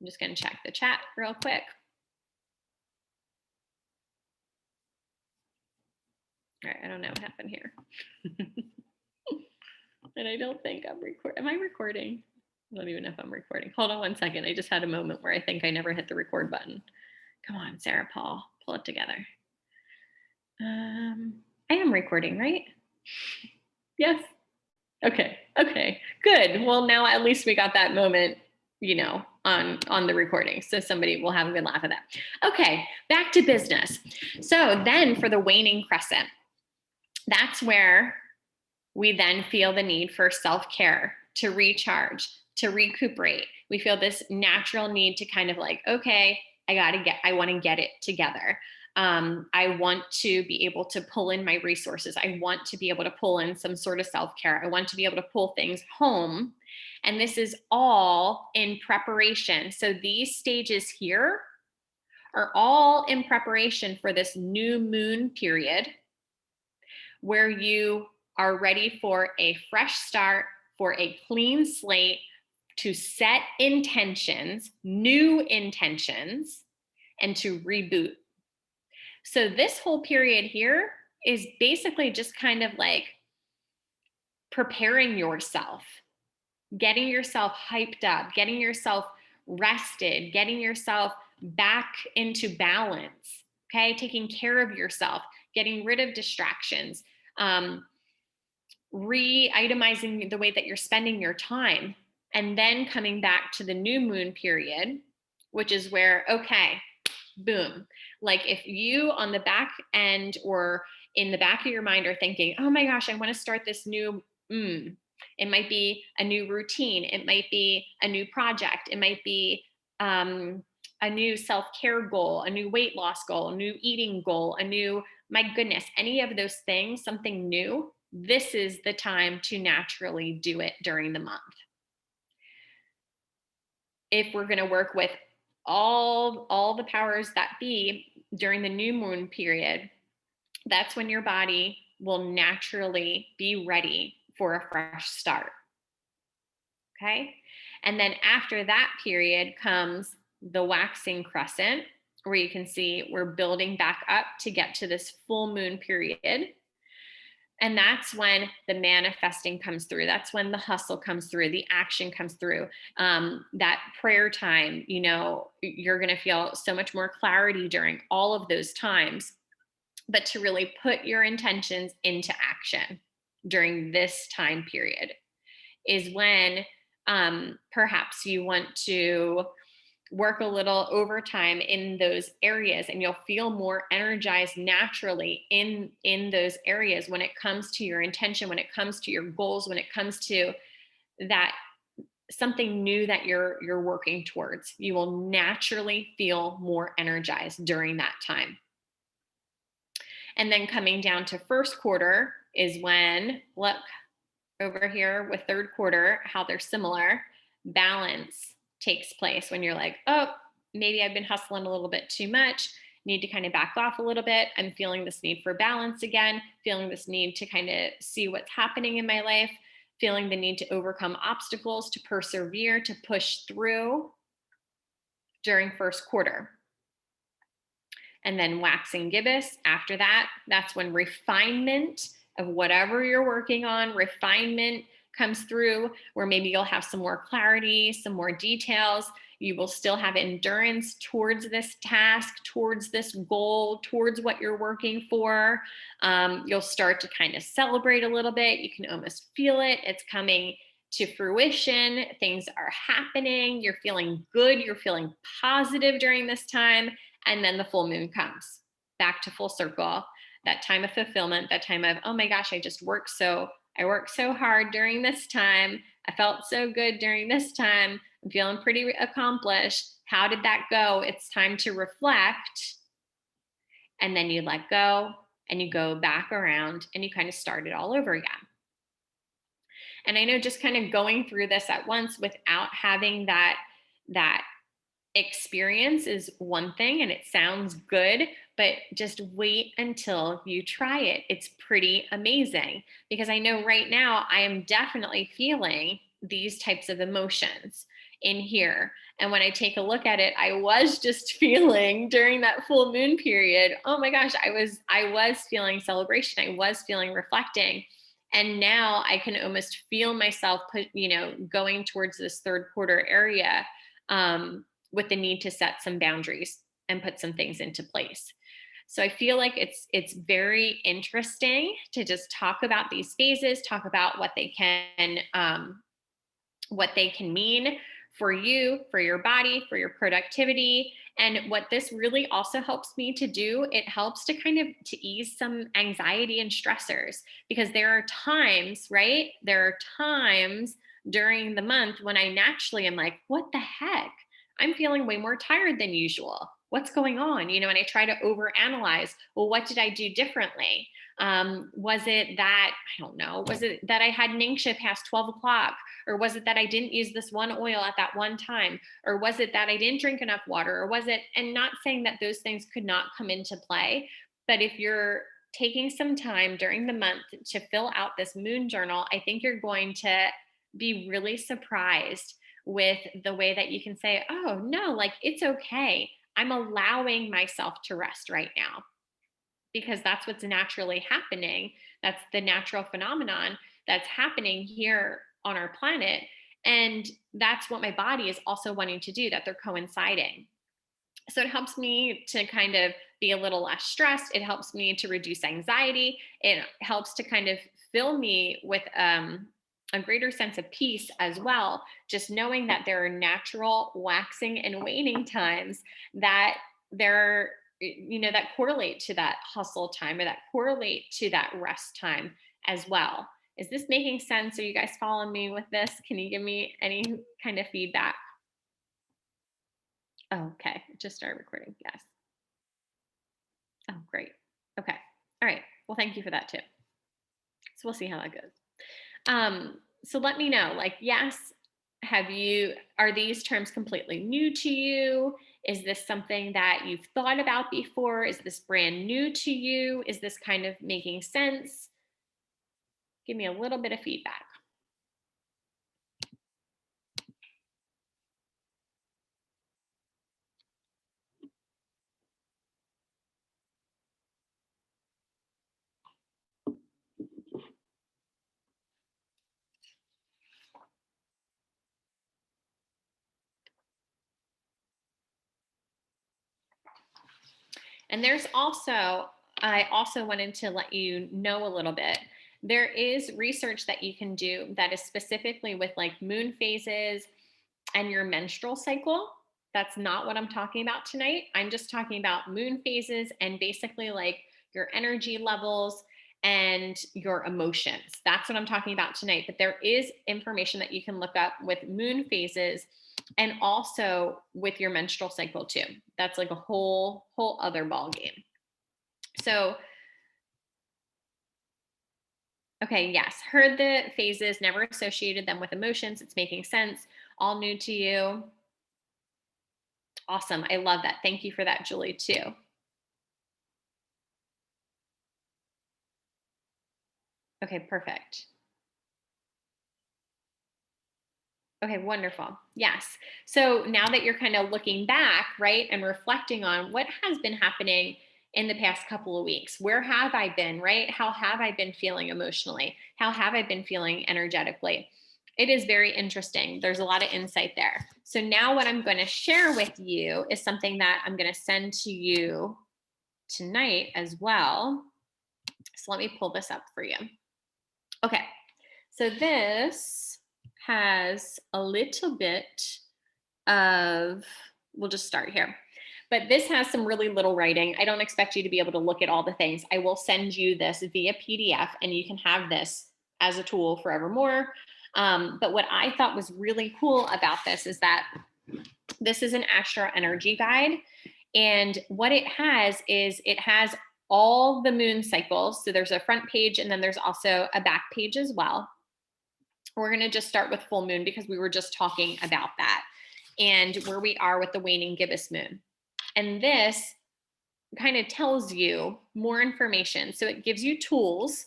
I'm just going to check the chat real quick. All right, I don't know what happened here. And I don't think I'm recording. Am I recording? I don't even know if I'm recording. Hold on one second. I just had a moment where I think I never hit the record button. Come on, Sarah Paul, pull it together. I am recording, right? Yes. Okay, good. Well, now at least we got that moment, you know, on the recording. So somebody will have a good laugh at that. Okay, back to business. So then for the waning crescent, that's where we then feel the need for self-care, to recharge, to recuperate. We feel this natural need to kind of like, okay, I want to get it together. I want to be able to pull in my resources. I want to be able to pull in some sort of self-care. I want to be able to pull things home. And this is all in preparation. So these stages here are all in preparation for this new moon period where you are ready for a fresh start, for a clean slate, to set intentions, new intentions, and to reboot. So this whole period here is basically just kind of like preparing yourself, getting yourself hyped up, getting yourself rested, getting yourself back into balance, okay? Taking care of yourself, getting rid of distractions, re-itemizing the way that you're spending your time, and then coming back to the new moon period, which is where, okay, boom. Like if you on the back end or in the back of your mind are thinking, oh my gosh, I want to start this new, it might be a new routine. It might be a new project. It might be a new self-care goal, a new weight loss goal, a new eating goal, a new, my goodness, any of those things, something new. This is the time to naturally do it during the month. If we're going to work with all the powers that be during the new moon period, that's when your body will naturally be ready for a fresh start. Okay. And then after that period comes the waxing crescent, where you can see we're building back up to get to this full moon period. And that's when the manifesting comes through. That's when the hustle comes through, the action comes through. That prayer time, you know, you're going to feel so much more clarity during all of those times. But to really put your intentions into action during this time period is when perhaps you want to work a little overtime in those areas, and you'll feel more energized naturally in those areas when it comes to your intention, when it comes to your goals, when it comes to that something new that you're working towards. You will naturally feel more energized during that time. And then coming down to first quarter is when, look over here with third quarter, how they're similar. Balance takes place when you're like, oh, maybe I've been hustling a little bit too much, need to kind of back off a little bit. I'm feeling this need for balance again, feeling this need to kind of see what's happening in my life, feeling the need to overcome obstacles, to persevere, to push through during first quarter. And then waxing gibbous after that, that's when refinement of whatever you're working on, refinement comes through, where maybe you'll have some more clarity, some more details. You will still have endurance towards this task, towards this goal, towards what you're working for. You'll start to kind of celebrate a little bit. You can almost feel it. It's coming to fruition. Things are happening. You're feeling good. You're feeling positive during this time. And then the full moon comes back to full circle. That time of fulfillment, that time of, oh my gosh, I worked so hard during this time. I felt so good during this time. I'm feeling pretty accomplished. How did that go? It's time to reflect. And then you let go and you go back around and you kind of start it all over again. And I know just kind of going through this at once without having that experience is one thing, and it sounds good, but just wait until you try it. It's pretty amazing, because I know right now I am definitely feeling these types of emotions. in here. And when I take a look at it, I was just feeling during that full moon period, oh my gosh, I was feeling celebration. I was feeling reflecting. And now I can almost feel myself going towards this third quarter area, with the need to set some boundaries and put some things into place. So I feel like it's very interesting to just talk about these phases, talk about what they can mean for you, for your body, for your productivity. And what this really also helps me to do, it helps to kind of to ease some anxiety and stressors, because there are times, right? There are times during the month when I naturally am like, what the heck? I'm feeling way more tired than usual. What's going on? And I try to overanalyze, well, what did I do differently? Was it that, I don't know, was it that I had Ningxia past 12 o'clock? Or was it that I didn't use this one oil at that one time? Or was it that I didn't drink enough water? Or was it, and not saying that those things could not come into play, but if you're taking some time during the month to fill out this moon journal, I think you're going to be really surprised with the way that you can say, oh, no, like it's okay. I'm allowing myself to rest right now, because that's what's naturally happening. That's the natural phenomenon that's happening here on our planet. And that's what my body is also wanting to do, that they're coinciding. So it helps me to kind of be a little less stressed. It helps me to reduce anxiety. It helps to kind of fill me with a greater sense of peace as well. Just knowing that there are natural waxing and waning times that there that correlate to that hustle time, or that correlate to that rest time as well. Is this making sense? Are you guys following me with this? Can you give me any kind of feedback? Oh, okay. Just started recording. Yes. Oh, great. Okay. All right. Well, thank you for that too. So we'll see how that goes. So let me know, like, yes, are these terms completely new to you? Is this something that you've thought about before? Is this brand new to you? Is this kind of making sense? Give me a little bit of feedback. And I also wanted to let you know a little bit. There is research that you can do that is specifically with like moon phases and your menstrual cycle. That's not what I'm talking about tonight. I'm just talking about moon phases and basically like your energy levels and your emotions. That's what I'm talking about tonight. But there is information that you can look up with moon phases and also with your menstrual cycle too. That's like a whole other ball game. So okay, yes, heard the phases, never associated them with emotions. It's making sense. All new to you. Awesome. I love that. Thank you for that, Julie, too. Okay, perfect. Okay, wonderful. Yes. So now that you're kind of looking back, right, and reflecting on what has been happening in the past couple of weeks, where have I been, right? How have I been feeling emotionally? How have I been feeling energetically? It is very interesting. There's a lot of insight there. So now what I'm going to share with you is something that I'm going to send to you tonight as well. So let me pull this up for you. Okay. So this has a little bit of, we'll just start here. But this has some really little writing. I don't expect you to be able to look at all the things. I will send you this via PDF and you can have this as a tool forevermore. But what I thought was really cool about this is that this is an Astro Energy Guide. And what it has is it has all the moon cycles. So there's a front page and then there's also a back page as well. We're going to just start with full moon because we were just talking about that and where we are with the waning gibbous moon. And this kind of tells you more information. So it gives you tools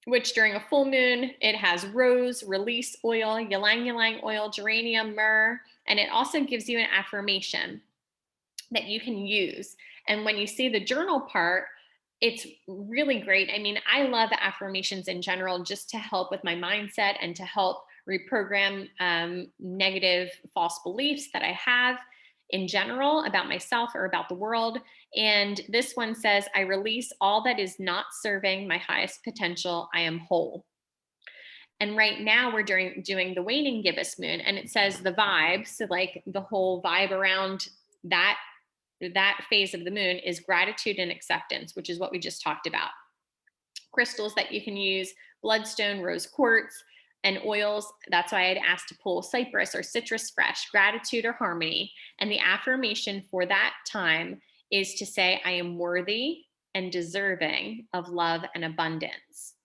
which during a full moon, it has rose, release oil, ylang ylang oil, geranium, myrrh, and it also gives you an affirmation that you can use. And when you see the journal part, it's really great. I mean, I love affirmations in general just to help with my mindset and to help reprogram negative false beliefs that I have in general about myself or about the world. And this one says, I release all that is not serving my highest potential. I am whole. And right now we're doing the waning gibbous moon, and it says the vibe. So like the whole vibe around that phase of the moon is gratitude and acceptance, which is what we just talked about. Crystals that you can use: bloodstone, rose quartz, and oils. That's why I'd asked to pull cypress or citrus fresh, gratitude or harmony. And the affirmation for that time is to say, I am worthy and deserving of love and abundance.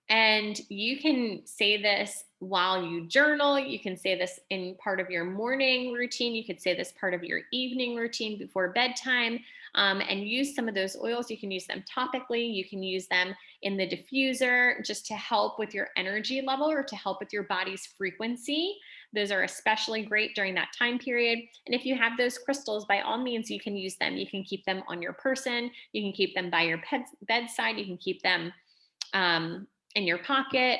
And you can say this while you journal. You can say this in part of your morning routine. You could say this part of your evening routine before bedtime, and use some of those oils. You can use them topically. You can use them in the diffuser just to help with your energy level or to help with your body's frequency. Those are especially great during that time period. And if you have those crystals, by all means, you can use them. You can keep them on your person. You can keep them by your bedside. You can keep them in your pocket.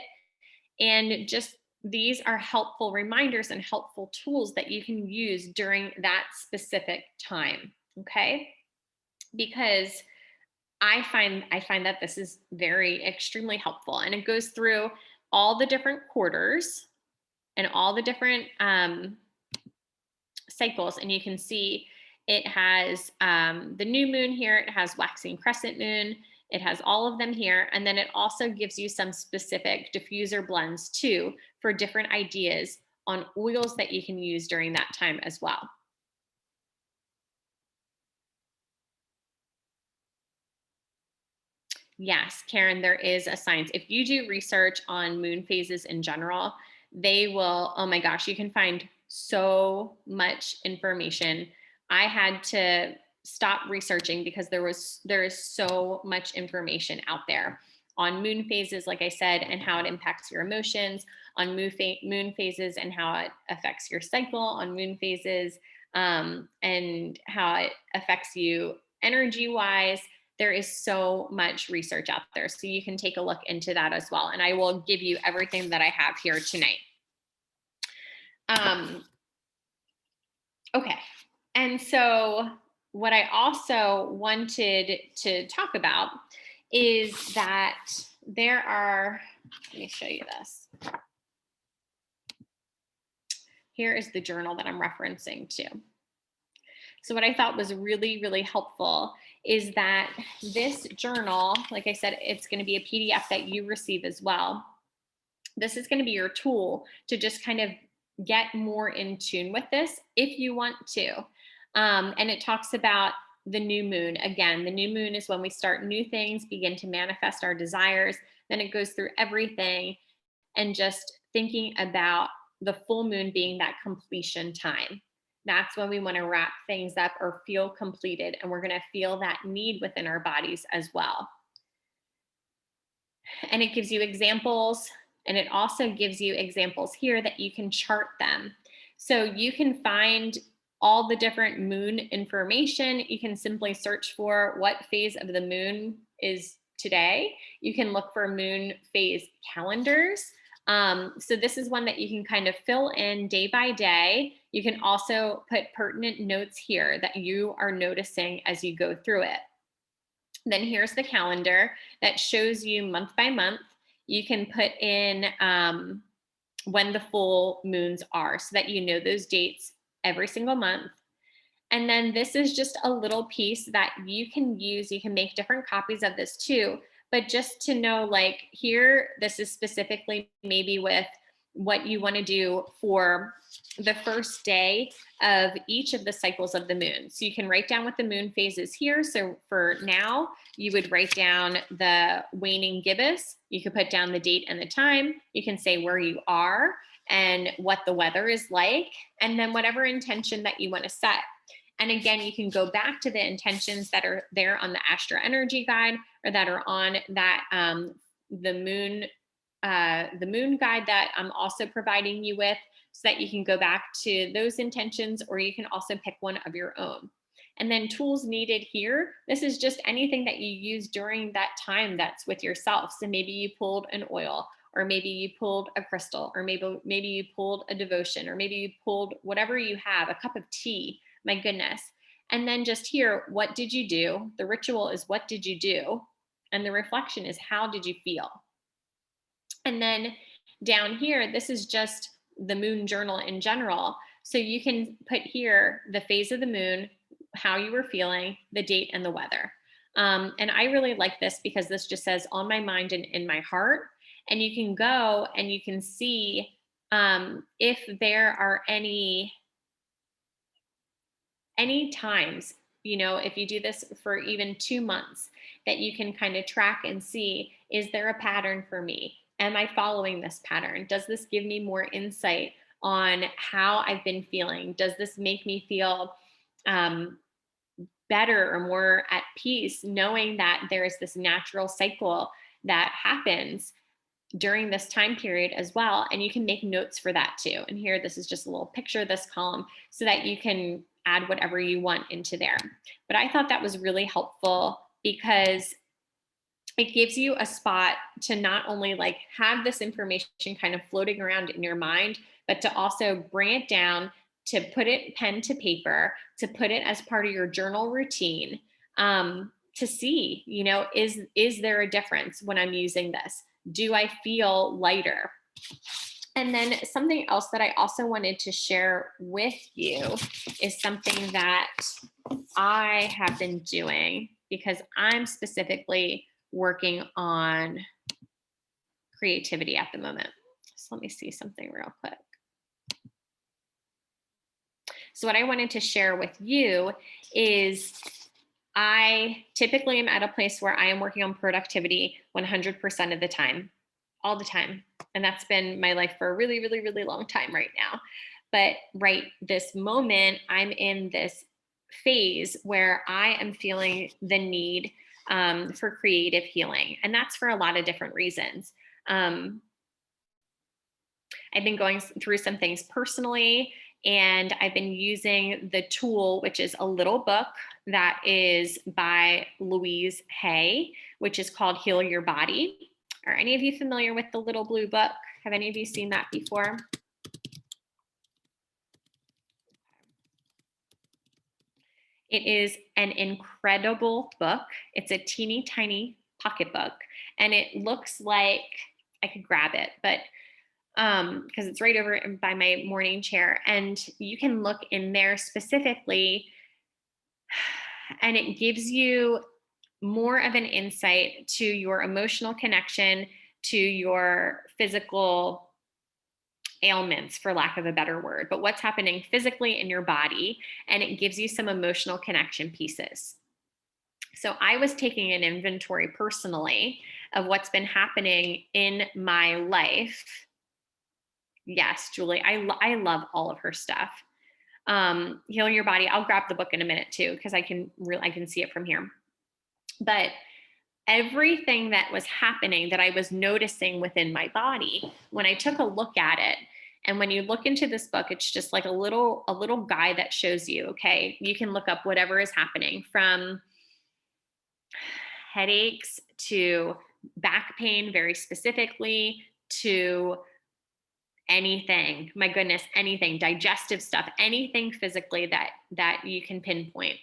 And just these are helpful reminders and helpful tools that you can use during that specific time. Okay. Because I find that this is very extremely helpful, and it goes through all the different quarters and all the different cycles. And you can see it has the new moon here. It has waxing crescent moon. It has all of them here. And then it also gives you some specific diffuser blends too for different ideas on oils that you can use during that time as well. Yes, Karen, there is a science. If you do research on moon phases in general, they will, oh my gosh, you can find so much information. I had to stop researching because there is so much information out there on moon phases, like I said, and how it impacts your emotions, on moon phases and how it affects your cycle, on moon phases, and how it affects you energy wise. There is so much research out there. So you can take a look into that as well. And I will give you everything that I have here tonight. Okay. And so what I also wanted to talk about is that there are, let me show you this. Here is the journal that I'm referencing to. So what I thought was really, really helpful is that this journal, like I said, it's going to be a PDF that you receive as well. This is going to be your tool to just kind of get more in tune with this if you want to. And it talks about the new moon. Again, the new moon is when we start new things, begin to manifest our desires. Then it goes through everything and just thinking about the full moon being that completion time. That's when we want to wrap things up or feel completed. And we're going to feel that need within our bodies as well. And it gives you examples. And it also gives you examples here that you can chart them. So you can find all the different moon information. You can simply search for what phase of the moon is today. You can look for moon phase calendars. So this is one that you can kind of fill in day by day. You can also put pertinent notes here that you are noticing as you go through it. Then here's the calendar that shows you month by month. You can put in when the full moons are so that you know those dates every single month. And then this is just a little piece that you can use. You can make different copies of this too. But just to know, like here, this is specifically maybe with what you want to do for the first day of each of the cycles of the moon. So you can write down what the moon phase is here. So for now, you would write down the waning gibbous. You could put down the date and the time. You can say where you are and what the weather is like, and then whatever intention that you want to set. And again, you can go back to the intentions that are there on the Astro Energy Guide or that are on that the moon guide that I'm also providing you with, so that you can go back to those intentions, or you can also pick one of your own. And then tools needed here, this is just anything that you use during that time that's with yourself. So maybe you pulled an oil, or maybe you pulled a crystal, or maybe you pulled a devotion, or maybe you pulled whatever you have, a cup of tea, my goodness. And then just here, what did you do? The ritual is, what did you do? And the reflection is, how did you feel? And then down here, this is just the moon journal in general. So you can put here the phase of the moon, how you were feeling, the date, and the weather. And I really like this because this just says on my mind and in my heart. And you can go and you can see if there are any times, if you do this for even 2 months, that you can kind of track and see, is there a pattern for me? Am I following this pattern? Does this give me more insight on how I've been feeling? Does this make me feel better or more at peace, knowing that there is this natural cycle that happens during this time period as well? And you can make notes for that too. And here, this is just a little picture of this column so that you can add whatever you want into there. But I thought that was really helpful because it gives you a spot to not only like have this information kind of floating around in your mind, but to also bring it down, to put it pen to paper, to put it as part of your journal routine, to see, is there a difference when I'm using this? Do I feel lighter? And then something else that I also wanted to share with you is something that I have been doing because I'm specifically working on creativity at the moment. So let me see something real quick. So what I wanted to share with you is I typically am at a place where I am working on productivity 100% of the time, all the time. And that's been my life for a really, really, really long time right now. But right this moment, I'm in this phase where I am feeling the need for creative healing. And that's for a lot of different reasons. I've been going through some things personally, and I've been using the tool, which is a little book that is by Louise Hay, which is called Heal Your Body. Are any of you familiar with the little blue book? Have any of you seen that before? It is an incredible book. It's a teeny tiny pocketbook, and it looks like I could grab it, but because it's right over by my morning chair, and you can look in there specifically, and it gives you more of an insight to your emotional connection to your physical ailments, for lack of a better word, but what's happening physically in your body, and it gives you some emotional connection pieces. So I was taking an inventory personally of what's been happening in my life. Yes, Julie, I love all of her stuff. Healing Your Body. I'll grab the book in a minute too, because I can see it from here. But everything that was happening that I was noticing within my body, when I took a look at it, and when you look into this book, it's just like a little guide that shows you, okay, you can look up whatever is happening, from headaches to back pain, very specifically, to anything, my goodness, anything, digestive stuff, anything physically that you can pinpoint.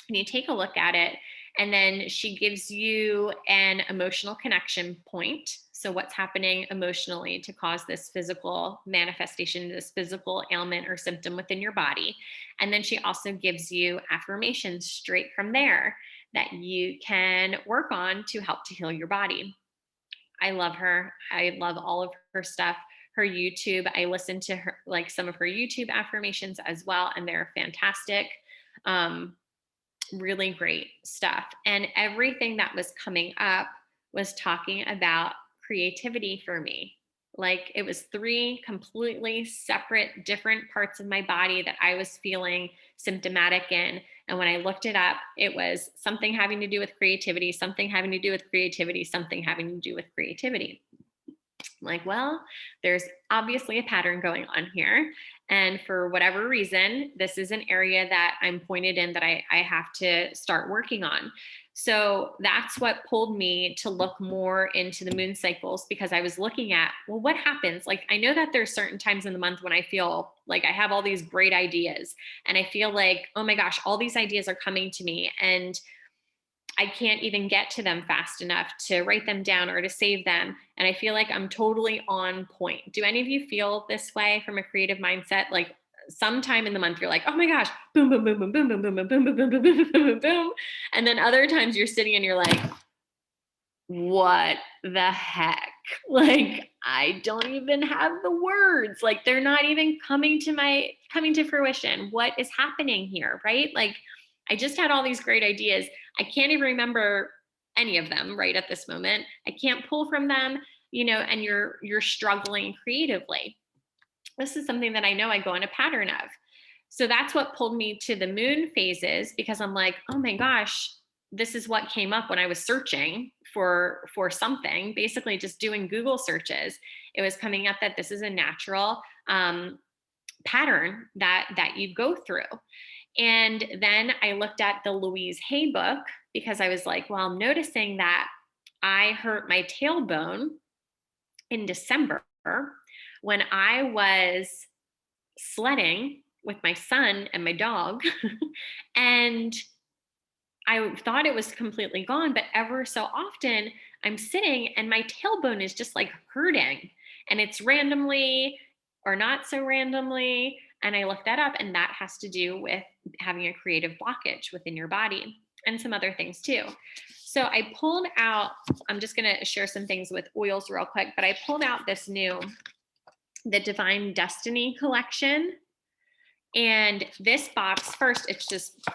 And you take a look at it, and then she gives you an emotional connection point. So what's happening emotionally to cause this physical manifestation, this physical ailment or symptom within your body. And then she also gives you affirmations straight from there that you can work on to help to heal your body. I love her. I love all of her stuff. Her YouTube, I listen to her, like some of her YouTube affirmations as well, and they're fantastic. Really great stuff. And everything that was coming up was talking about creativity for me. Like it was three completely separate, different parts of my body that I was feeling symptomatic in. And when I looked it up, it was something having to do with creativity, something having to do with creativity, something having to do with creativity. I'm like, well, there's obviously a pattern going on here. And for whatever reason, this is an area that I'm pointed in that I have to start working on. So that's what pulled me to look more into the moon cycles, because I was looking at, well, what happens? Like, I know that there's certain times in the month when I feel like I have all these great ideas and I feel like, oh my gosh, all these ideas are coming to me. And I can't even get to them fast enough to write them down or to save them. And I feel like I'm totally on point. Do any of you feel this way from a creative mindset? Like sometime in the month, you're like, oh my gosh, boom, boom, boom, boom, boom, boom, boom, boom, boom, boom, boom, boom, boom, boom, boom. And then other times you're sitting and you're like, what the heck? Like, I don't even have the words. Like, they're not even coming to fruition. What is happening here? Right? Like, I just had all these great ideas. I can't even remember any of them right at this moment. I can't pull from them, and you're struggling creatively. This is something that I know I go in a pattern of. So that's what pulled me to the moon phases, because I'm like, oh my gosh, this is what came up when I was searching for something, basically just doing Google searches. It was coming up that this is a natural pattern that you go through. And then I looked at the Louise Hay book, because I was like, well, I'm noticing that I hurt my tailbone in December when I was sledding with my son and my dog. And I thought it was completely gone, but ever so often I'm sitting and my tailbone is just like hurting, and it's randomly or not so randomly. And I looked that up, and that has to do with having a creative blockage within your body and some other things too. So I pulled out, I'm just going to share some things with oils real quick, but I pulled out the Divine Destiny collection. And this box, first, it's just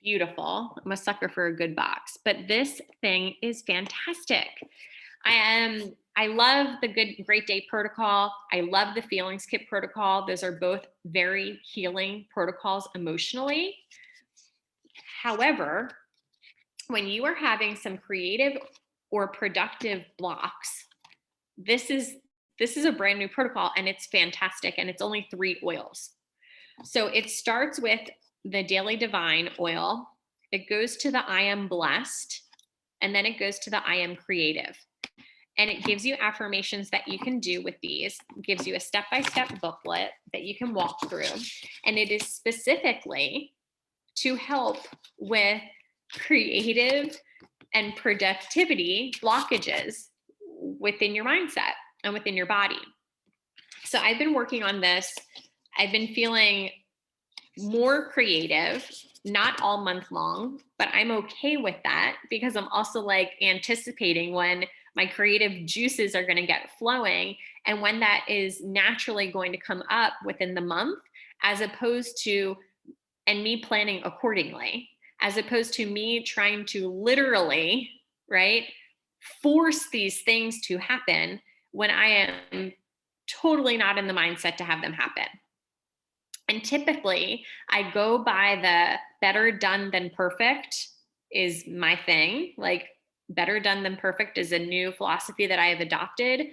beautiful. I'm a sucker for a good box, but this thing is fantastic. I love the Great Day Protocol. I love the Feelings Kit Protocol. Those are both very healing protocols emotionally. However, when you are having some creative or productive blocks, this is a brand new protocol, and it's fantastic, and it's only 3 oils. So it starts with the Daily Divine oil. It goes to the I Am Blessed, and then it goes to the I Am Creative. And it gives you affirmations that you can do with these. It gives you a step-by-step booklet that you can walk through. And it is specifically to help with creative and productivity blockages within your mindset and within your body. So I've been working on this. I've been feeling more creative, not all month long, but I'm okay with that, because I'm also like anticipating when my creative juices are going to get flowing and when that is naturally going to come up within the month, as opposed to, and me planning accordingly, as opposed to me trying to literally, right, force these things to happen when I am totally not in the mindset to have them happen. And typically I go by the better done than perfect is my thing. Like, better done than perfect is a new philosophy that I have adopted.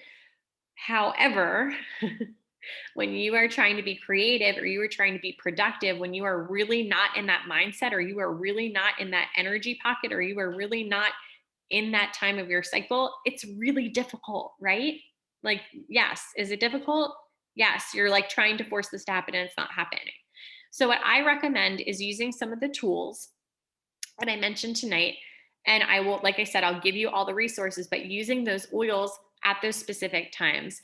However, when you are trying to be creative or you are trying to be productive, when you are really not in that mindset, or you are really not in that energy pocket, or you are really not in that time of your cycle, it's really difficult, right? Like, yes. Is it difficult? Yes. You're like trying to force this to happen and it's not happening. So what I recommend is using some of the tools that I mentioned tonight. And I will, like I said, I'll give you all the resources, but using those oils at those specific times.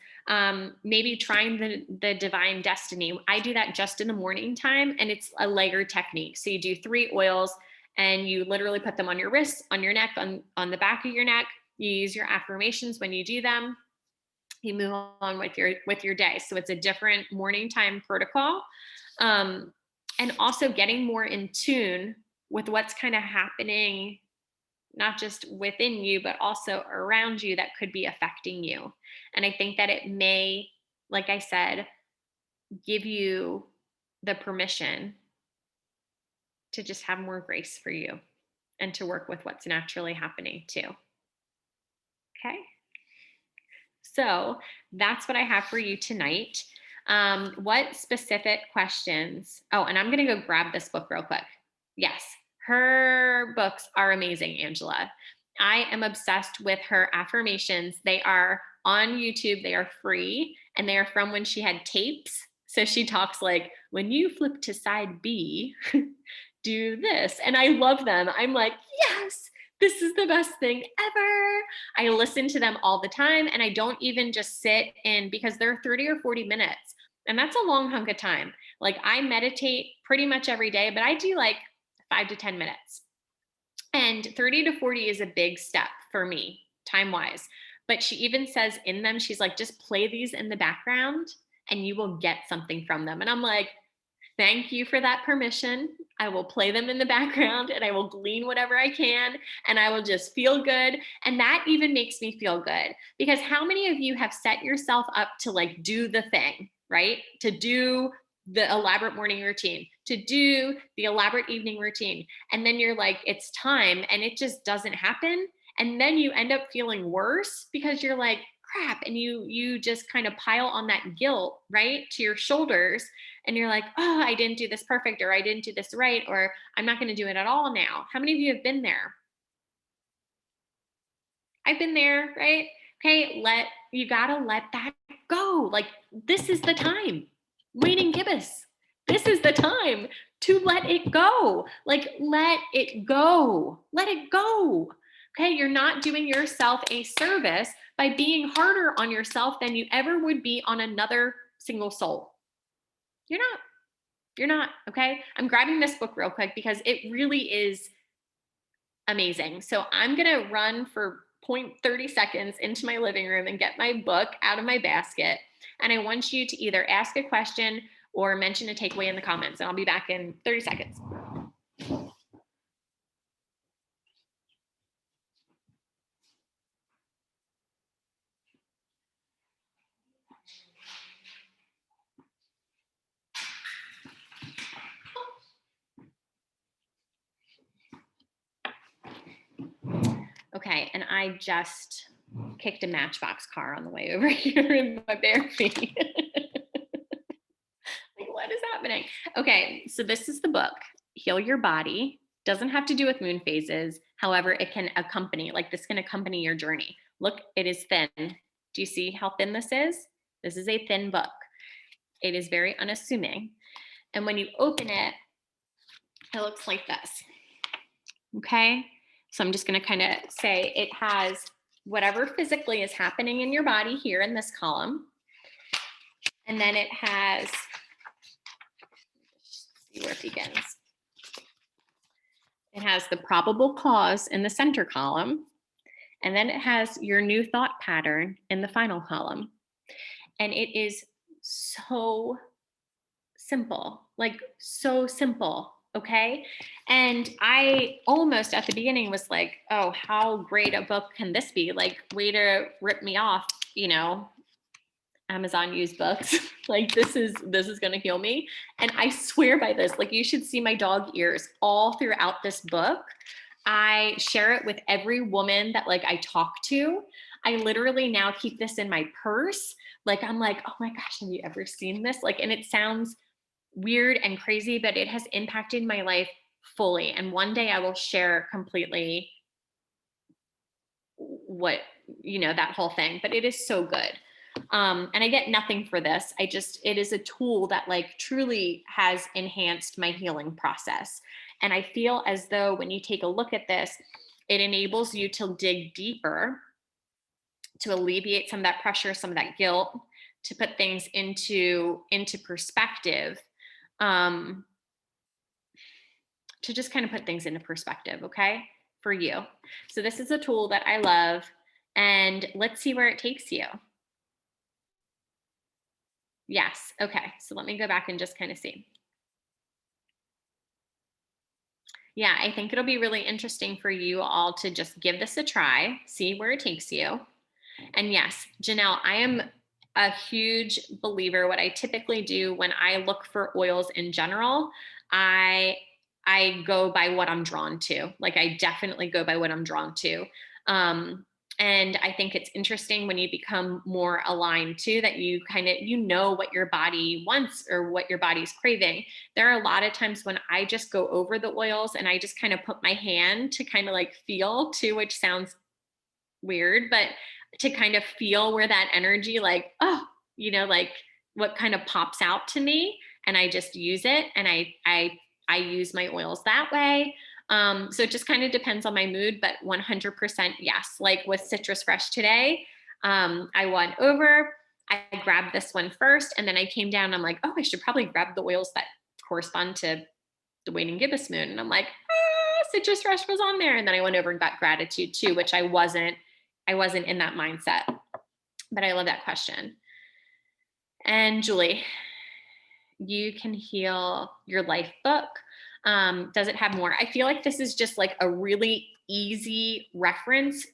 Maybe trying the Divine Destiny. I do that just in the morning time, and it's a layered technique. So you do 3 oils and you literally put them on your wrists, on your neck, on the back of your neck. You use your affirmations when you do them. You move on with your day. So it's a different morning time protocol. And also getting more in tune with what's kind of happening, not just within you, but also around you that could be affecting you. And I think that it may, like I said, give you the permission to just have more grace for you and to work with what's naturally happening too. Okay. So that's what I have for you tonight. What specific questions? Oh, and I'm going to go grab this book real quick. Yes, her books are amazing, Angela. I am obsessed with her affirmations. They are on YouTube, they are free, and they are from when she had tapes. So she talks like, when you flip to side B, do this. And I love them. I'm like, yes, this is the best thing ever. I listen to them all the time, and I don't even just sit in, because they're 30 or 40 minutes. And that's a long hunk of time. Like, I meditate pretty much every day, but I do like 5 to 10 minutes. And 30 to 40 is a big step for me, time wise. But she even says in them, she's like, just play these in the background and you will get something from them. And I'm like, thank you for that permission. I will play them in the background and I will glean whatever I can and I will just feel good. And that even makes me feel good, because how many of you have set yourself up to like do the thing, right? To do the elaborate morning routine, to do the elaborate evening routine. And then you're like, it's time, and it just doesn't happen. And then you end up feeling worse because you're like, crap. And you just kind of pile on that guilt, right, to your shoulders. And you're like, oh, I didn't do this perfect, or I didn't do this right, or I'm not going to do it at all now. How many of you have been there? I've been there, right? Okay, you gotta let that go. Like, this is the time. Waiting gibbous. This is the time to let it go. Like, let it go. Let it go. Okay, you're not doing yourself a service by being harder on yourself than you ever would be on another single soul. You're not. You're not. Okay, I'm grabbing this book real quick because it really is amazing. So I'm going to run for 30 seconds into my living room and get my book out of my basket. And I want you to either ask a question or mention a takeaway in the comments. And I'll be back in 30 seconds. Okay, and I just kicked a Matchbox car on the way over here in my bare feet. Like, what is happening? Okay, so this is the book, Heal Your Body. Doesn't have to do with moon phases. However, it can accompany, like this can accompany your journey. Look, it is thin. Do you see how thin this is? This is a thin book. It is very unassuming. And when you open it, it looks like this. Okay, so I'm just going to kind of say it has whatever physically is happening in your body here in this column. And then it has, let's see where it begins. It has the probable cause in the center column. And then it has your new thought pattern in the final column. And it is so simple, like so simple. Okay. And I almost at the beginning was like, oh, how great a book can this be? Like, way to rip me off, Amazon used books. Like, this is going to heal me. And I swear by this, like, you should see my dog ears all throughout this book. I share it with every woman that like I talk to. I literally now keep this in my purse. Like, I'm like, oh my gosh, have you ever seen this? Like, and it sounds weird and crazy, but it has impacted my life fully. And one day I will share completely what, that whole thing, but it is so good. And I get nothing for this. It is a tool that like truly has enhanced my healing process. And I feel as though when you take a look at this, it enables you to dig deeper, to alleviate some of that pressure, some of that guilt, to put things into perspective, to just kind of put things into perspective, okay, for you. So this is a tool that I love, and let's see where it takes you. Yes. Okay. So let me go back and just kind of see. Yeah, I think it'll be really interesting for you all to just give this a try, see where it takes you. And yes, Janelle, I am a huge believer. What I typically do when I look for oils in general, I I go by what I'm drawn to. Like I definitely go by what I'm drawn to. Um, and I think it's interesting when you become more aligned too, that you kind of you know what your body wants or what your body's craving. There are a lot of times when I just go over the oils and I just kind of put my hand to kind of like feel too, which sounds weird, but to kind of feel where that energy, like, oh, like what kind of pops out to me, and I just use it, and I use my oils that way. So it just kind of depends on my mood, but 100% yes. Like with Citrus Fresh today, I went over, I grabbed this one first, and then I came down. I'm like, oh, I should probably grab the oils that correspond to the waning gibbous moon. And I'm like, Citrus Fresh was on there. And then I went over and got Gratitude too, which I wasn't in that mindset. But I love that question. And Julie, you can heal your life book. Does it have more? I feel like this is just like a really easy reference.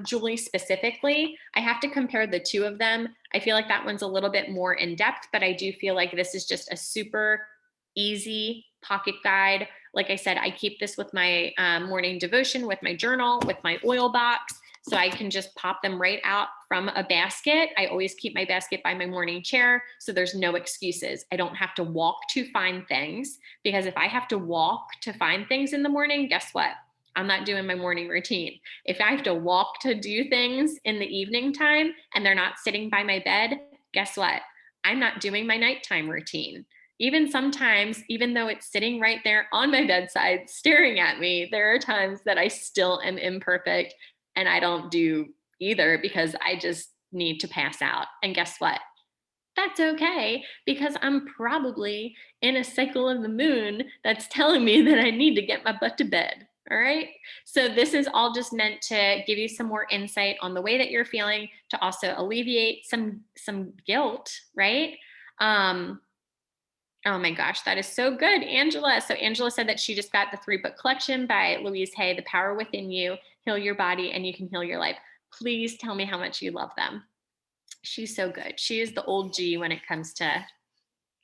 Julie, specifically, I have to compare the two of them. I feel like that one's a little bit more in depth, but I do feel like this is just a super easy pocket guide. Like I said, I keep this with my morning devotion, with my journal, with my oil box. So I can just pop them right out from a basket. I always keep my basket by my morning chair. So there's no excuses. I don't have to walk to find things, because if I have to walk to find things in the morning, guess what? I'm not doing my morning routine. If I have to walk to do things in the evening time and they're not sitting by my bed, guess what? I'm not doing my nighttime routine. Even sometimes, even though it's sitting right there on my bedside staring at me, there are times that I still am imperfect and I don't do either because I just need to pass out. And guess what? That's okay, because I'm probably in a cycle of the moon that's telling me that I need to get my butt to bed. All right. So this is all just meant to give you some more insight on the way that you're feeling, to also alleviate some guilt, right? Um, Oh my gosh, that is so good, Angela. So Angela said that she just got the 3-book collection by Louise Hay, The Power Within You, Heal Your Body, and You Can Heal Your Life. Please tell me how much you love them. She's so good. She is the old G when it comes to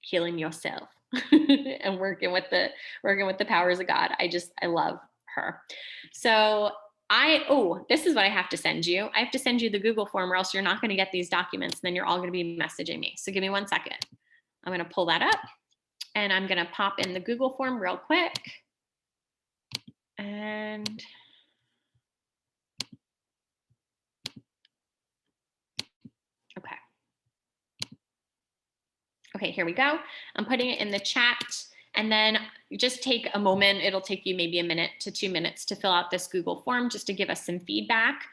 healing yourself and working with the powers of God. I love her. So this is what I have to send you. I have to send you the Google form, or else you're not going to get these documents. And then you're all going to be messaging me. So give me 1 second. I'm going to pull that up. And I'm going to pop in the Google form real quick. And okay. Okay, here we go. I'm putting it in the chat. And then just take a moment. It'll take you maybe 1 minute to 2 minutes to fill out this Google form just to give us some feedback.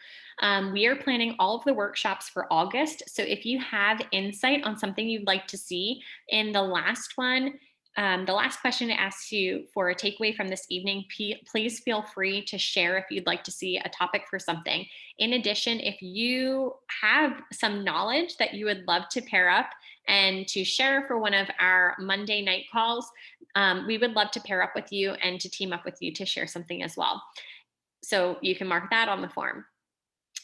We are planning all of the workshops for August. So if you have insight on something you'd like to see in the last one, the last question asks you for a takeaway from this evening. Please feel free to share if you'd like to see a topic for something. In addition, if you have some knowledge that you would love to pair up and to share for one of our Monday night calls, we would love to pair up with you and to team up with you to share something as well. So you can mark that on the form,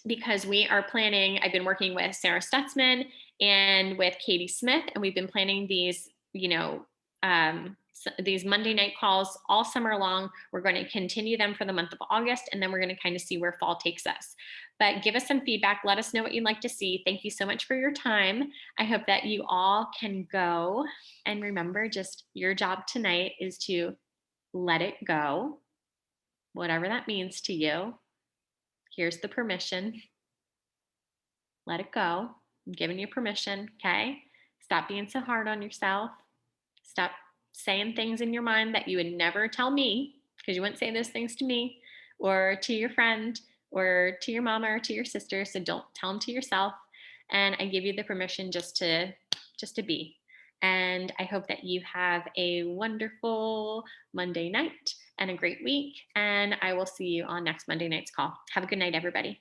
because we are planning, I've been working with Sarah Stutzman and with Katie Smith, and we've been planning these, these Monday night calls all summer long. We're going to continue them for the month of August, and then we're going to kind of see where fall takes us. But give us some feedback. Let us know what you'd like to see. Thank you so much for your time. I hope that you all can go. And remember, just your job tonight is to let it go, whatever that means to you. Here's the permission. Let it go. I'm giving you permission, okay? Stop being so hard on yourself. Stop saying things in your mind that you would never tell me, because you wouldn't say those things to me or to your friend or to your mama or to your sister. So don't tell them to yourself. And I give you the permission just to be. And I hope that you have a wonderful Monday night and a great week. And I will see you on next Monday night's call. Have a good night, everybody.